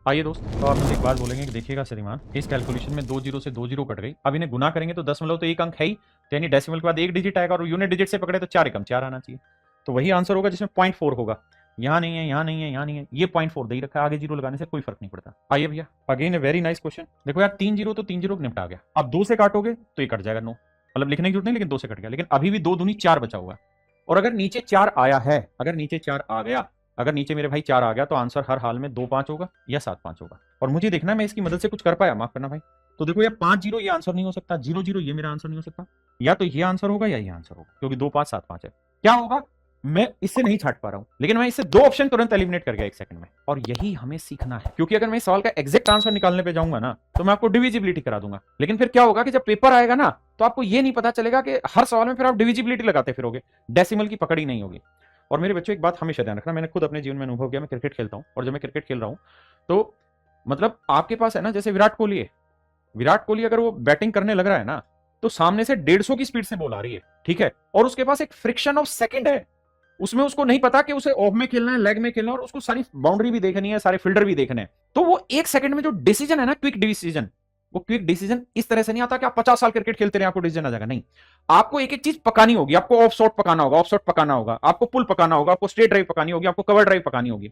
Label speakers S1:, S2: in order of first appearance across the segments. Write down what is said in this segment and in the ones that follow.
S1: आइए दोस्त, तो आप मुझे एक बात बोलेंगे कि देखिएगा श्रीमान, इस कैलकुलेशन में 2 जीरो से 2 जीरो कट गई। अब इन्हें गुना करेंगे तो दशमलव तो एक अंक है ही, तो यानी डेसिमल के बाद एक डिजिट आएगा, और यूनिट डिजिट से पकड़े तो 4 एकम 4 आना चाहिए। तो वही आंसर होगा जिसमें 0.4 होगा। यहाँ नहीं है, यहाँ नहीं है, यहाँ नहीं है, ये 0.4 दे ही रखा है, आगे जीरो लगाने से कोई फर्क नहीं पड़ता। आइए भैया, again a very nice question. देखो यार, 3 जीरो तो 3 जीरो निपटा गया। अब 2 से काटोगे तो ये कट जाएगा 9, मतलब लिखने की जरूरत नहीं, लेकिन 2 से कट गया। लेकिन अभी भी 2 दूनी 4 बचा हुआ है। और अगर नीचे 4 आया है, अगर नीचे 4 आ गया, अगर नीचे मेरे भाई 4 आ गया, तो आंसर हर हाल में 2 5 होगा या 7 5 होगा। और मुझे देखना है मैं इसकी मदद से कुछ कर पाया, माफ करना भाई। तो देखो यार, 5 जीरो ये आंसर नहीं हो सकता, 0 0 ये मेरा आंसर नहीं हो सकता। या तो ये आंसर होगा या ये आंसर होगा, क्योंकि 2 5 7 5 है। क्या होगा, मैं इससे नहीं छाट पा रहा हूं, लेकिन मैं इससे 2 ऑप्शन तुरंत एलिमिनेट कर गया 1 सेकंड में। और यही हमें सीखना है, क्योंकि अगर मैं इस सवाल का एग्जैक्ट आंसर निकालने पे जाऊंगा ना, तो मैं आपको डिविजिबिलिटी करा दूंगा। लेकिन फिर क्या होगा कि जब पेपर आएगा ना, तो आपको ये नहीं पता चलेगा कि हर सवाल में फिर आप डिविजिबिलिटी लगाते फिरोगे, डेसिमल की पकड़ ही नहीं होगी। और मेरे बच्चों, एक बात हमेशा ध्यान रखना, मैंने खुद अपने जीवन में अनुभव किया। मैं क्रिकेट खेलता हूं, और जब मैं क्रिकेट खेल रहा हूं, तो मतलब आपके पास है ना, जैसे विराट कोहली है, विराट कोहली अगर वो बैटिंग करने लग रहा है ना, तो सामने से 150 की स्पीड से बॉल आ रही है, ठीक है, और उसके पास एक फ्रिक्शन ऑफ सेकंड है। उसमें उसको नहीं पता कि उसे ऑफ में खेलना है, लेग में खेलना है, और उसको सारी बाउंड्री भी देखनी है, सारे फील्डर भी देखने हैं। तो वो 1 सेकंड में जो डिसीजन है ना, क्विक डिसीजन, वो क्विक डिसीजन इस तरह से नहीं आता कि आप 50 साल क्रिकेट खेलते रहे आपको डिसीजन आ जाएगा। नहीं, आपको एक एक चीज पकानी होगी। आपको ऑफ शॉट पकाना होगा, ऑफ शॉट पकाना होगा, आपको पुल पकाना होगा, आपको स्ट्रेट ड्राइव पकानी होगी, आपको कवर ड्राइव पकानी होगी।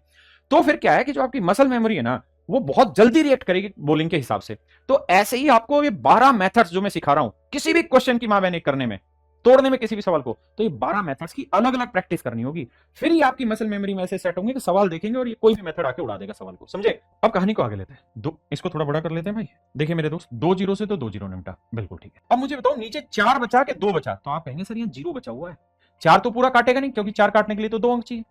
S1: तो फिर क्या है कि जो आपकी मसल मेमोरी है ना, वो बहुत जल्दी रिएक्ट करेगी बॉलिंग के हिसाब से। तो ऐसे ही आपको ये 12 मेथड्स जो मैं सिखा रहा हूं, किसी भी क्वेश्चन की मां बहने करने में, तोड़ने में, किसी भी सवाल को, तो ये 12 मेथड्स की अलग अलग प्रैक्टिस करनी होगी। फिर ही आपकी मसल मेमोरी में ऐसे सेट होंगे कि सवाल देखेंगे और ये कोई भी मेथड आके उड़ा देगा सवाल को, समझे। अब कहानी को आगे लेते हैं, दो इसको थोड़ा बड़ा कर लेते हैं भाई। देखिए मेरे दोस्त, 2 जीरो से तो 2 जीरो निपटा, बिल्कुल ठीक है। अब मुझे बताओ, नीचे 4 बचा के 2 बचा, तो आप कहेंगे सर यहाँ 0 बचा हुआ है, 4 तो पूरा काटेगा नहीं, क्योंकि 4 काटने के लिए तो 2 अंक चाहिए।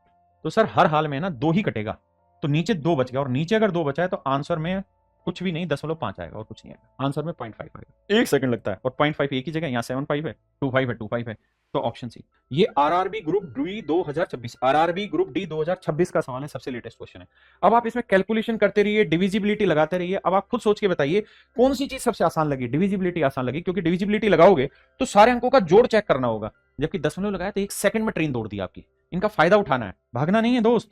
S1: तो सर हर हाल में ना 2 ही कटेगा, तो नीचे 2 बच गया, और नीचे अगर 2 बचा है तो आंसर में कुछ भी नहीं, 0.5 आएगा और कुछ नहीं आएगा। आंसर में 0.5 आएगा। 1 सेकंड लगता है, और 0.5 एक ही जगह, यहाँ 7.5 है, 2.5 है, 2.5 है। तो ऑप्शन सी, ये RRB group D 2026, RRB group D 2026 का सवाल है, सबसे लेटेस्ट क्वेश्चन है। अब आप इसमें कैलकुलेशन करते रहिए, डिविजिबिलिटी लगाते रहिए। अब आप खुद सोच के बताइए कौन सी चीज सबसे आसान लगी। डिविजिबिलिटी आसान लगी, क्योंकि डिविजिबिलिटी लगाओगे तो सारे अंकों का जोड़ चेक करना होगा, जबकि दशमलव लगाया तो 1 सेकंड में ट्रेन दौड़ दी आपकी। इनका फायदा उठाना है, भागना नहीं है दोस्त।